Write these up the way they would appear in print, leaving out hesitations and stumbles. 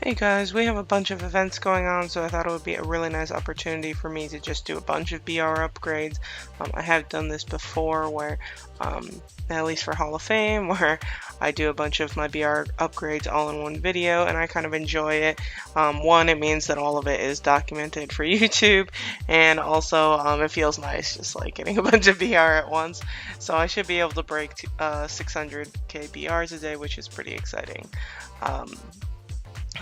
Hey guys, we have a bunch of events going on, so I thought it would be a really nice opportunity for me to just do a bunch of BR upgrades. I have done this before where, at least for Hall of Fame, where I do a bunch of my BR upgrades all in one video, and I kind of enjoy it. One, it means that all of it is documented for YouTube, and also it feels nice just like getting a bunch of BR at once. So I should be able to break 600k BRs a day, which is pretty exciting.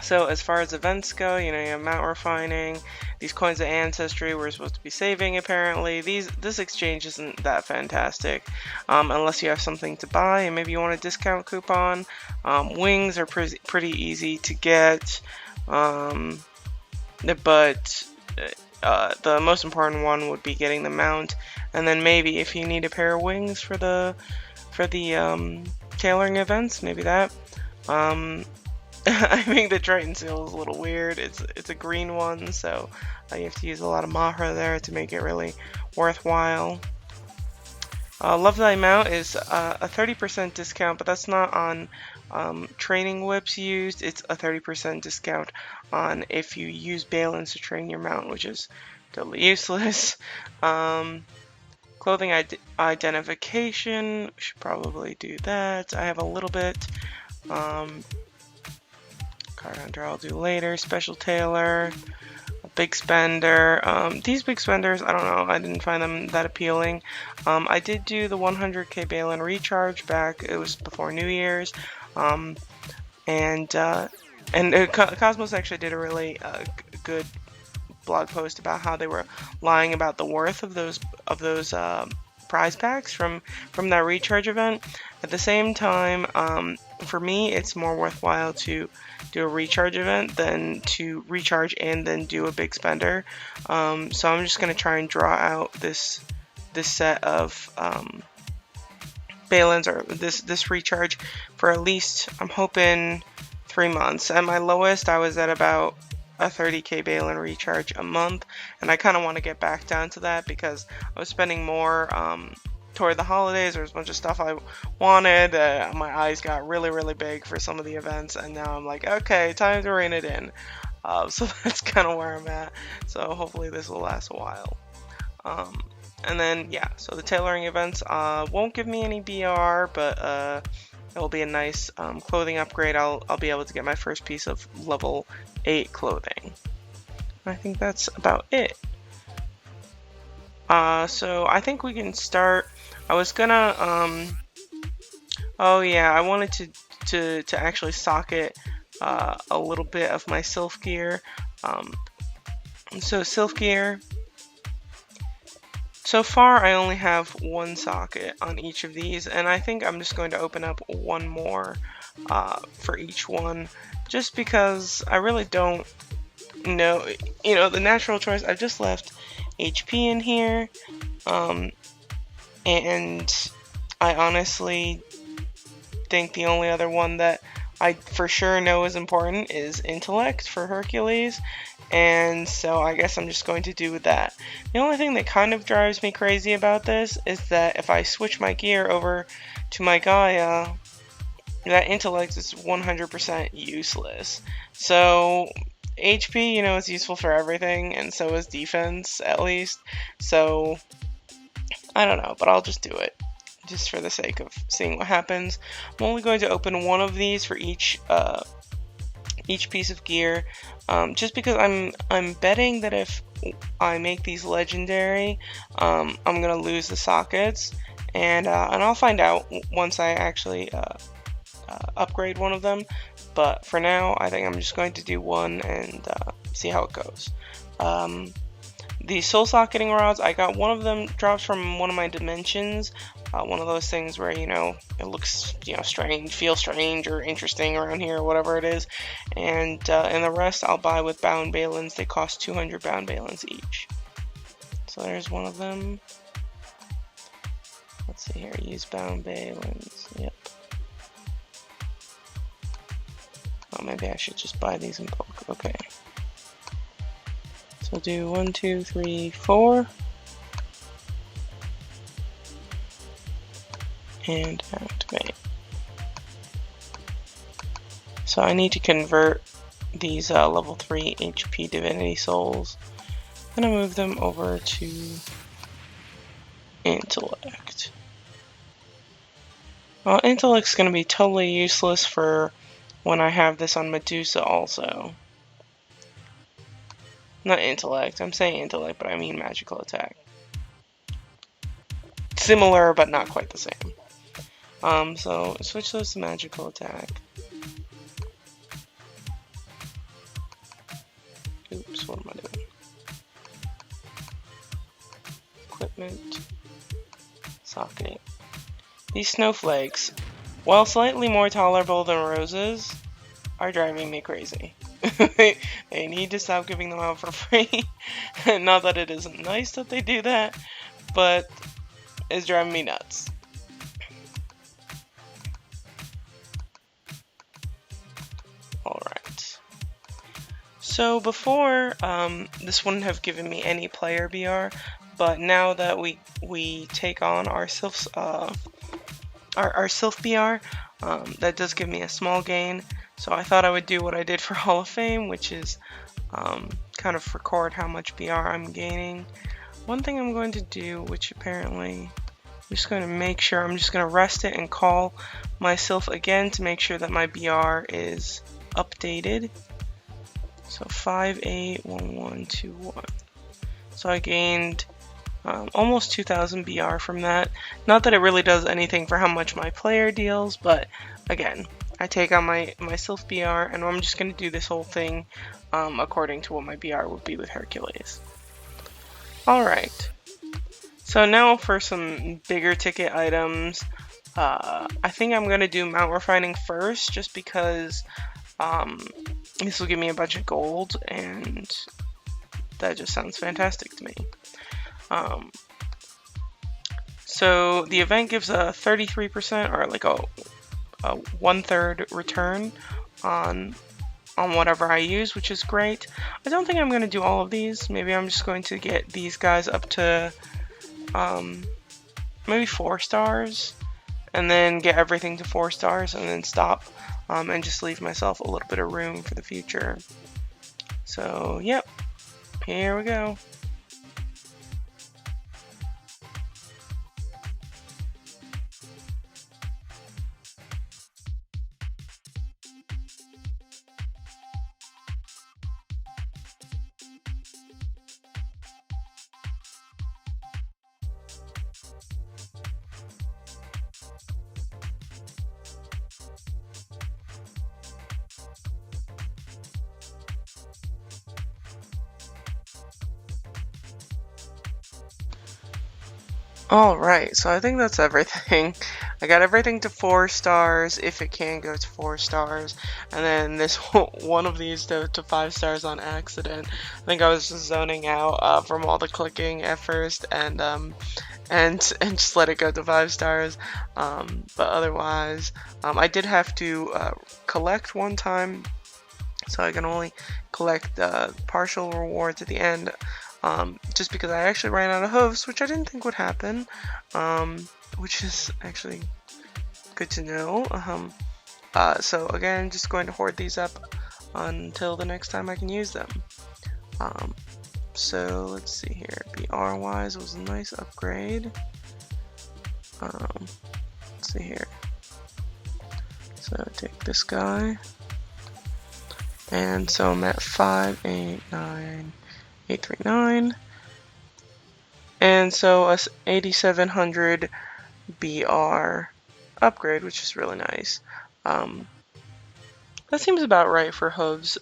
So as far as events go, you have mount refining, these coins of ancestry we're supposed to be saving apparently. This exchange isn't that fantastic unless you have something to buy and maybe you want a discount coupon. Wings are pretty easy to get, but the most important one would be getting the mount, and then maybe if you need a pair of wings for the tailoring events, maybe that. I think the Triton seal is a little weird. It's a green one, so you have to use a lot of Mahra there to make it really worthwhile. Love Thy Mount is a 30% discount, but that's not on training whips used. It's a 30% discount on if you use Balins to train your mount, which is totally useless. Clothing identification, should probably do that. I have a little bit. Card Hunter I'll do later. Special Tailor, a Big Spender. These Big Spenders, I don't know, I didn't find them that appealing. I did do the 100k Balin recharge back, it was before New Year's. Cosmos actually did a really good blog post about how they were lying about the worth of those prize packs from that recharge event. At the same time, for me, it's more worthwhile to do a recharge event than to recharge and then do a big spender. So I'm just going to try and draw out this set of Balins, or this recharge, for at least, I'm hoping, 3 months. At my lowest, I was at about a 30k Balin recharge a month, and I kind of want to get back down to that because I was spending more toward the holidays. There was a bunch of stuff I wanted. My eyes got really big for some of the events, and now I'm like, okay, time to rein it in. So that's kind of where I'm at. So hopefully this will last a while. And then yeah, so the tailoring events won't give me any BR, but it will be a nice clothing upgrade. I'll be able to get my first piece of level 8 clothing. I think that's about it. So I think we can start. I was gonna oh yeah, I wanted to actually socket a little bit of my Sylph gear. So Sylph gear, so far I only have one socket on each of these, and I think I'm just going to open up one more for each one, just because I really don't know, the natural choice. I've just left HP in here, and I honestly think the only other one that I for sure know is important is Intellect for Hercules, and so I guess I'm just going to do that. The only thing that kind of drives me crazy about this is that if I switch my gear over to my Gaia, that Intellect is 100% useless. So HP, is useful for everything, and so is defense, at least. So I don't know, but I'll just do it, just for the sake of seeing what happens. I'm only going to open one of these for each piece of gear, just because I'm betting that if I make these legendary, I'm gonna lose the sockets, and I'll find out once I actually upgrade one of them. But for now, I think I'm just going to do one and see how it goes. The soul socketing rods, I got one of them dropped from one of my dimensions. One of those things where, it looks, strange, feels strange or interesting around here or whatever it is. And the rest I'll buy with bound Balins. They cost 200 bound Balins each. So there's one of them. Let's see here, use bound Balins. Yep. Oh, maybe I should just buy these in bulk. Okay. So do 1, 2, 3, 4. And activate. So I need to convert these level 3 HP Divinity Souls. I'm gonna move them over to Intellect. Well, Intellect's gonna be totally useless for when I have this on Medusa also. Not Intellect, I'm saying Intellect, but I mean Magical Attack. Similar, but not quite the same. So switch those to Magical Attack. Oops, what am I doing? Equipment. Socket. These snowflakes, while slightly more tolerable than roses, are driving me crazy. They need to stop giving them out for free. Not that it isn't nice that they do that, but it's driving me nuts. Alright. So before, this wouldn't have given me any player BR, but now that we take on our Sylph BR, that does give me a small gain. So I thought I would do what I did for Hall of Fame, which is kind of record how much BR I'm gaining. One thing I'm going to do, which apparently I'm just going to make sure, I'm just going to rest it and call myself again to make sure that my BR is updated. So 581121. So I gained almost 2,000 BR from that. Not that it really does anything for how much my player deals, but again, I take on my Sylph BR, and I'm just going to do this whole thing according to what my BR would be with Hercules. Alright, so now for some bigger ticket items. I think I'm going to do Mount Refining first, just because this will give me a bunch of gold, and that just sounds fantastic to me. So the event gives a 33% or like a 1/3 return on whatever I use, which is great. I don't think I'm going to do all of these. Maybe I'm just going to get these guys up to maybe 4 stars, and then get everything to 4 stars, and then stop, and just leave myself a little bit of room for the future. So yep, here we go. Alright, so I think that's everything. I got everything to 4 stars, if it can go to 4 stars, and then this one of these to 5 stars on accident. I think I was just zoning out from all the clicking at first, and just let it go to 5 stars. But otherwise, I did have to collect one time, so I can only collect partial rewards at the end. Just because I actually ran out of hooves, which I didn't think would happen, which is actually good to know. So again, just going to hoard these up until the next time I can use them. So let's see here. BR wise, it was a nice upgrade. Let's see here. So take this guy, and so I'm at 589,839, and so a 8,700 BR upgrade, which is really nice. That seems about right for hooves.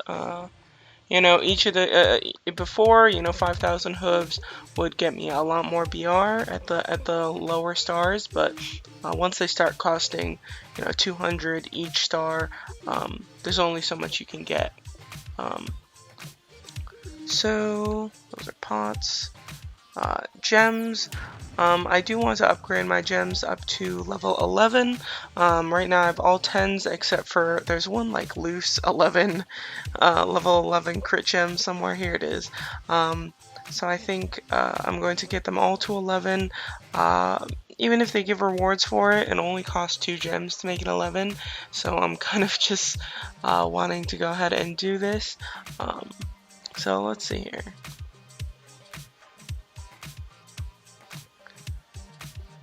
You know, each of the before, 5,000 hooves would get me a lot more BR at the lower stars, but once they start costing 200 each star, there's only so much you can get. So those are pots. Gems. I do want to upgrade my gems up to level 11. Right now I have all 10s except for there's one like loose 11, level 11 crit gem somewhere. Here it is. So I think I'm going to get them all to 11. even if they give rewards for it, it only costs 2 gems to make it 11. So I'm kind of just wanting to go ahead and do this. So let's see here.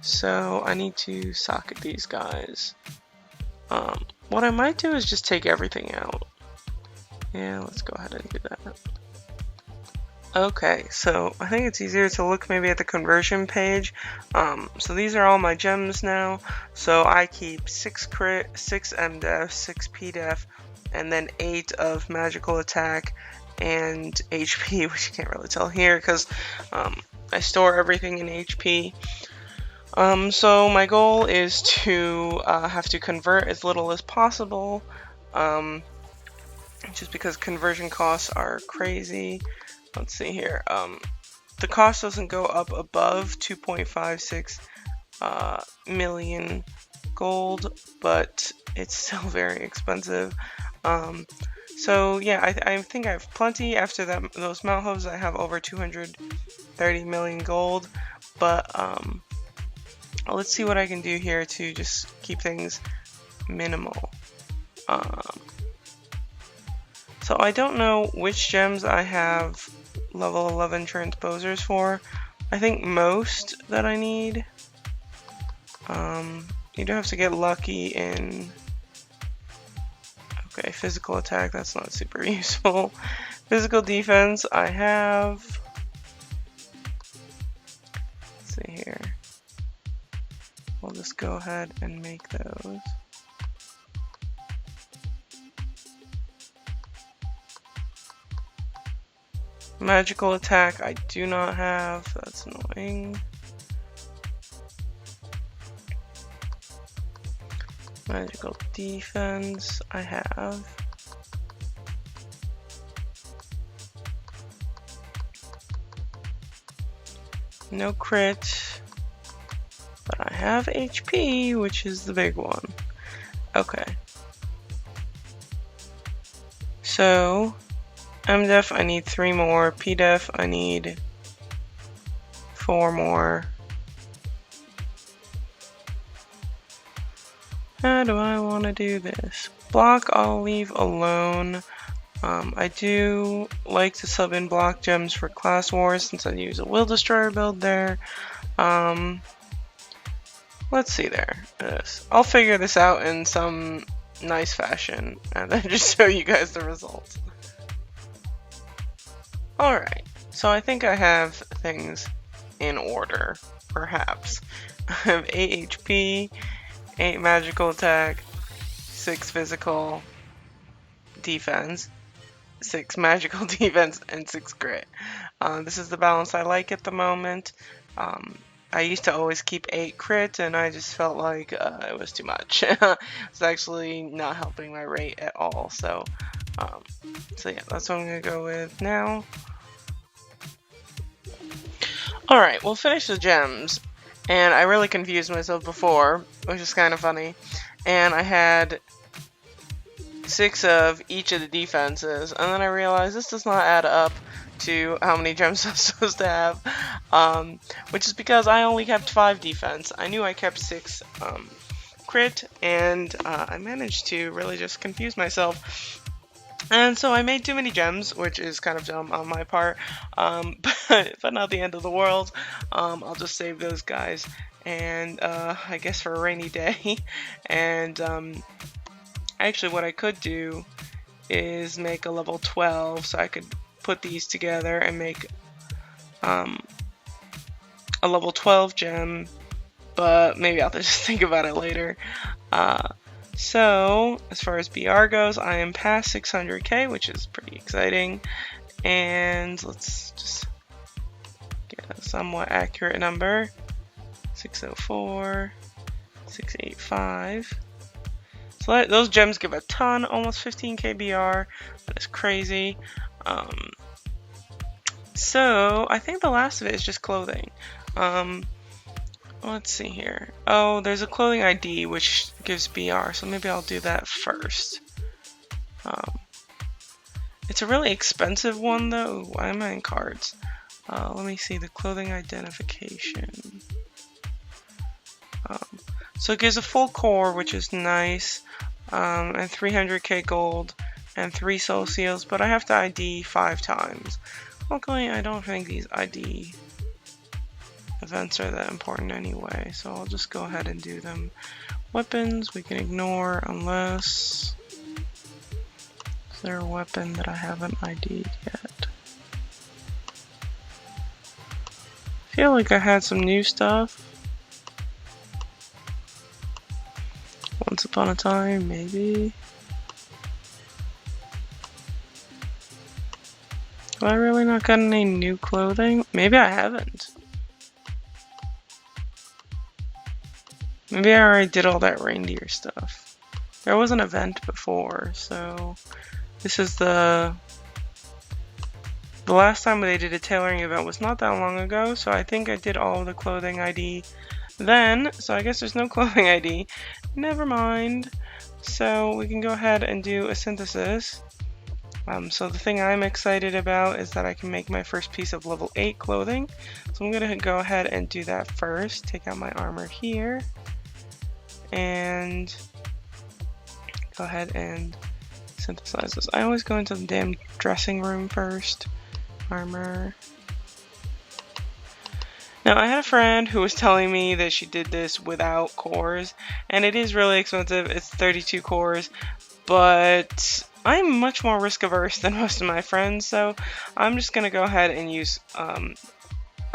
So I need to socket these guys. What I might do is just take everything out. Yeah, let's go ahead and do that. Okay, so I think it's easier to look maybe at the conversion page. So these are all my gems now. So I keep 6 crit, 6 MDef, 6 PDef, and then 8 of magical attack and HP, which you can't really tell here because I store everything in HP. So my goal is to have to convert as little as possible, just because conversion costs are crazy. Let's see here. The cost doesn't go up above 2.56 million gold, but it's still very expensive. So yeah, I think I have plenty. After that, those mount hooves, I have over 230 million gold, but let's see what I can do here to just keep things minimal. So I don't know which gems I have level 11 transposers for. I think most that I need. You do have to get lucky in... Okay, physical attack, that's not super useful. Physical defense, I have... Let's see here. We'll just go ahead and make those. Magical attack I do not have, that's annoying. Magical defense I have. No crit, but I have HP, which is the big one. Okay. So MDef, I need 3 more. PDef, I need 4 more. How do I want to do this? Block, I'll leave alone. I do like to sub in block gems for class wars since I use a Will Destroyer build there. Let's see there. I'll figure this out in some nice fashion and then just show you guys the results. Alright, so I think I have things in order, perhaps. I have 8 HP, 8 magical attack, 6 physical defense, 6 magical defense, and 6 grit. This is the balance I like at the moment. I used to always keep 8 crit, and I just felt like it was too much. It's actually not helping my rate at all, so yeah, that's what I'm going to go with now. Alright, we'll finish the gems, and I really confused myself before, which is kind of funny, and I had 6 of each of the defenses, and then I realized this does not add up to how many gems I'm supposed to have, which is because I only kept 5 defense. I knew I kept 6 crit, and I managed to really just confuse myself. And so I made too many gems, which is kind of dumb on my part, but not the end of the world. I'll just save those guys, and I guess for a rainy day. And actually what I could do is make a level 12, so I could put these together and make a level 12 gem, but maybe I'll just think about it later. So, as far as BR goes, I am past 600k, which is pretty exciting. And let's just get a somewhat accurate number. 604, 685. So those gems give a ton, almost 15k BR. That is crazy. So, I think the last of it is just clothing. Let's see here. Oh, there's a clothing ID which gives BR, so maybe I'll do that first. It's a really expensive one though. Why am I in cards? Let me see the clothing identification. So it gives a full core, which is nice, and 300k gold and 3 soul seals, but I have to ID 5 times. Luckily, I don't think these ID events are that important anyway, so I'll just go ahead and do them. Weapons we can ignore unless... Is there a weapon that I haven't ID'd yet? I feel like I had some new stuff. Once upon a time, maybe. Have I really not gotten any new clothing? Maybe I haven't. Maybe I already did all that reindeer stuff. There was an event before, so this is the last time they did a tailoring event was not that long ago, so I think I did all of the clothing ID then, so I guess there's no clothing ID. Never mind. So we can go ahead and do a synthesis. So the thing I'm excited about is that I can make my first piece of level 8 clothing. So I'm going to go ahead and do that first. Take out my armor here. And go ahead and synthesize this. I always go into the damn dressing room first. Armor. Now, I had a friend who was telling me that she did this without cores, and it is really expensive. It's 32 cores, but I'm much more risk averse than most of my friends, so I'm just going to go ahead and use,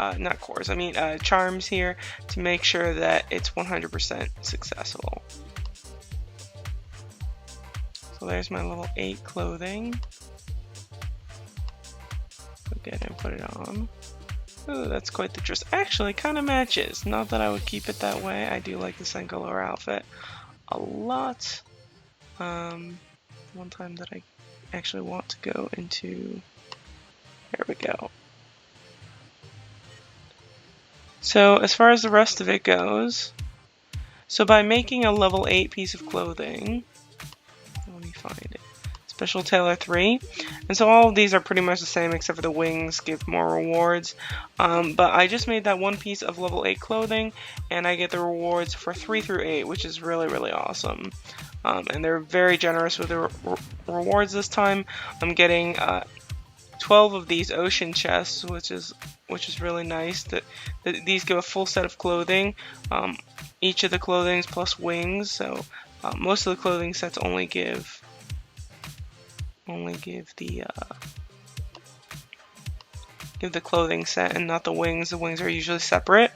not cores, I mean charms here to make sure that it's 100% successful. So there's my level 8 clothing. Go get and put it on. Ooh, that's quite the dress. Actually, kind of matches. Not that I would keep it that way. I do like the Sengalore outfit a lot. One time that I actually want to go into... There we go. So, as far as the rest of it goes, so by making a level 8 piece of clothing... Let me find it. Special Tailor 3. And so all of these are pretty much the same except for the wings give more rewards. But I just made that one piece of level 8 clothing and I get the rewards for 3 through 8, which is really, really awesome. And they're very generous with the rewards this time. I'm getting 12 of these ocean chests, which is really nice. That these give a full set of clothing. Each of the clothings plus wings. So most of the clothing sets only give the clothing set and not the wings. The wings are usually separate.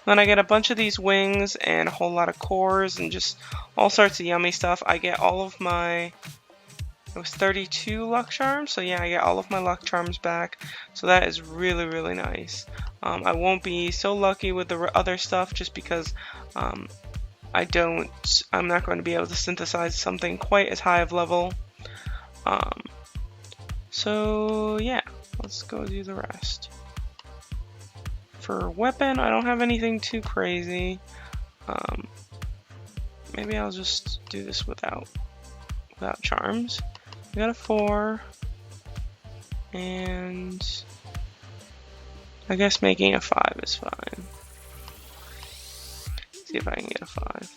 Then I get a bunch of these wings and a whole lot of cores and just all sorts of yummy stuff. I get all of my, it was 32 luck charms, so yeah, I get all of my luck charms back. So that is really, really nice. I won't be so lucky with the other stuff just because I'm not going to be able to synthesize something quite as high of level. So yeah, let's go do the rest. For weapon, I don't have anything too crazy. Maybe I'll just do this without charms. We got a 4, and I guess making a 5 is fine. See if I can get a 5.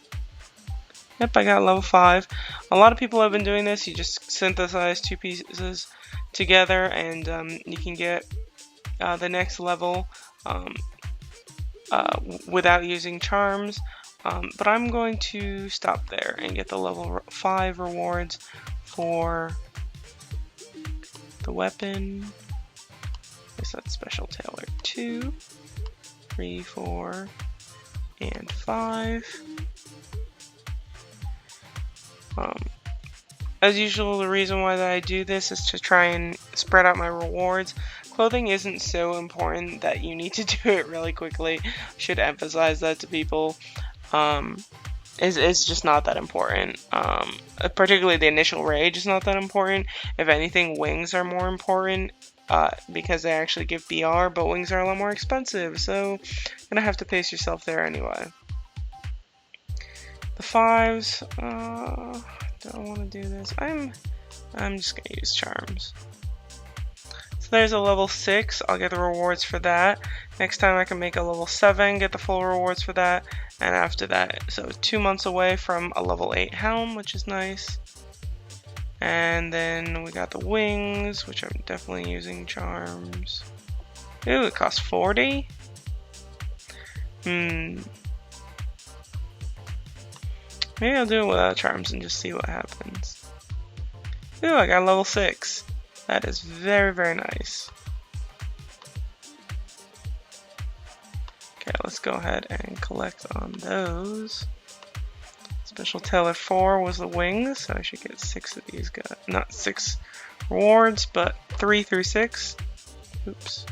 Yep, I got level 5. A lot of people have been doing this. You just synthesize 2 pieces together and you can get the next level without using charms. But I'm going to stop there and get the level 5 rewards for the weapon. I guess that's Special Tailor 2, 3, 4, and 5. As usual, the reason why that I do this is to try and spread out my rewards. Clothing isn't so important that you need to do it really quickly. I should emphasize that to people. It's just not that important. Particularly the initial rage is not that important. If anything, wings are more important because they actually give BR, but wings are a lot more expensive, so you're gonna have to pace yourself there anyway. The 5s, don't want to do this. I'm just gonna use charms. So there's a level 6. I'll get the rewards for that. Next time I can make a level 7, get the full rewards for that. And after that, so 2 months away from a level 8 helm, which is nice. And then we got the wings, which I'm definitely using charms. Ooh, it costs 40? Maybe I'll do it without charms and just see what happens. Ooh, I got level 6. That is very, very nice. Okay, let's go ahead and collect on those. Special Tailor 4 was the wings, so I should get 6 of these guys. Not 6 rewards, but 3 through 6. Oops.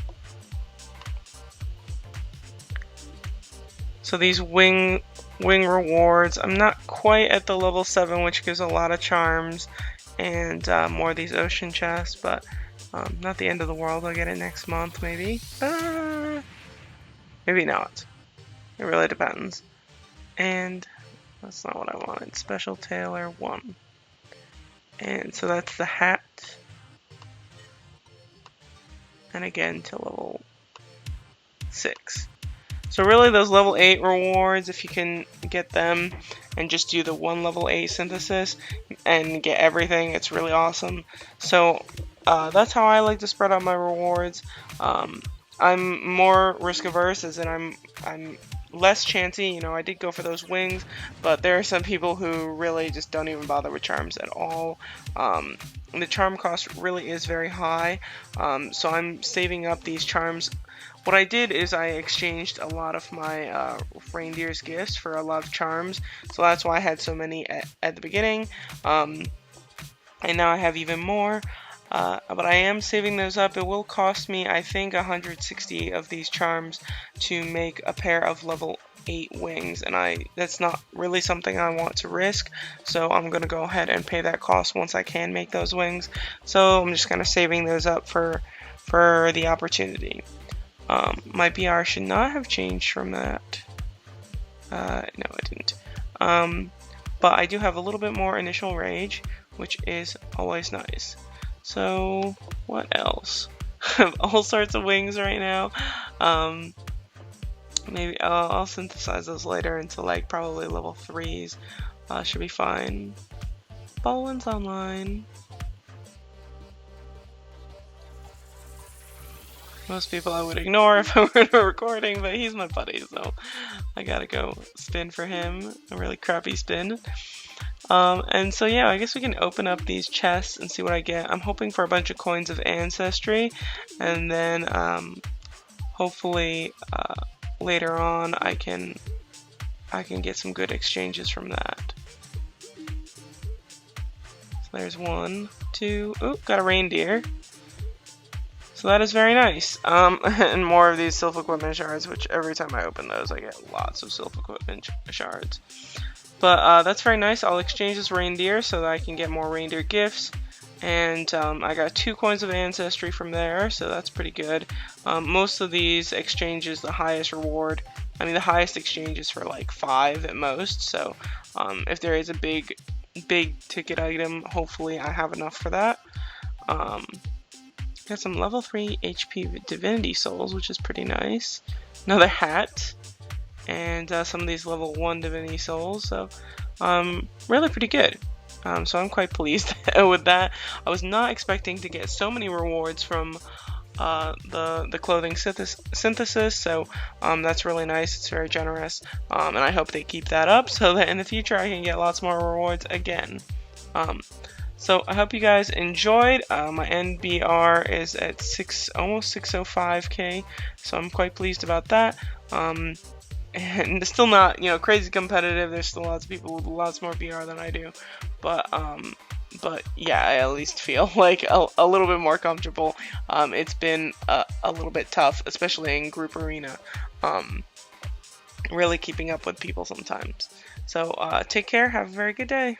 So these wing rewards, I'm not quite at the level 7, which gives a lot of charms and more of these ocean chests, but not the end of the world. I'll get it next month, maybe. Maybe not. It really depends. And that's not what I wanted. Special Tailor 1. And so that's the hat. And again to level 6. So really those level 8 rewards, if you can get them and just do the 1 level 8 synthesis and get everything, it's really awesome. So that's how I like to spread out my rewards. I'm more risk averse, as in I'm less chancy. You know, I did go for those wings, but there are some people who really just don't even bother with charms at all. The charm cost really is very high, so I'm saving up these charms. What I did is I exchanged a lot of my reindeer's gifts for a lot of charms, so that's why I had so many at the beginning, and now I have even more. But I am saving those up. It will cost me, I think, 160 of these charms to make a pair of level 8 wings, and that's not really something I want to risk, so I'm going to go ahead and pay that cost once I can make those wings. So I'm just kind of saving those up for the opportunity. My BR should not have changed from that. No, it didn't. But I do have a little bit more initial rage, which is always nice. So what else? I have all sorts of wings right now. Maybe I'll synthesize those later into like probably level 3s. Should be fine. Bowlin's online. Most people I would ignore if I were in a recording, but he's my buddy, so I gotta go spin for him. A really crappy spin. And so yeah, I guess we can open up these chests and see what I get. I'm hoping for a bunch of coins of ancestry, and then hopefully later on I can get some good exchanges from that. So there's 1, 2, ooh, got a reindeer. So that is very nice. And more of these Sylph Equipment shards, which every time I open those I get lots of Sylph Equipment shards. But that's very nice. I'll exchange this reindeer so that I can get more reindeer gifts. And I got 2 coins of ancestry from there, so that's pretty good. Most of these exchanges, the highest reward, I mean the highest exchange is for like 5 at most. So if there is a big ticket item, hopefully I have enough for that. Got some level 3 HP Divinity souls, which is pretty nice. Another hat. And some of these level 1 Divinity souls, so really pretty good. So I'm quite pleased with that. I was not expecting to get so many rewards from the clothing synthesis, so that's really nice. It's very generous, and I hope they keep that up so that in the future I can get lots more rewards again. So I hope you guys enjoyed. My NBR is at almost 605k, so I'm quite pleased about that. And it's still not, you know, crazy competitive. There's still lots of people with lots more BR than I do, but yeah, I at least feel like a little bit more comfortable. It's been a little bit tough, especially in group arena, really keeping up with people sometimes. So take care, have a very good day.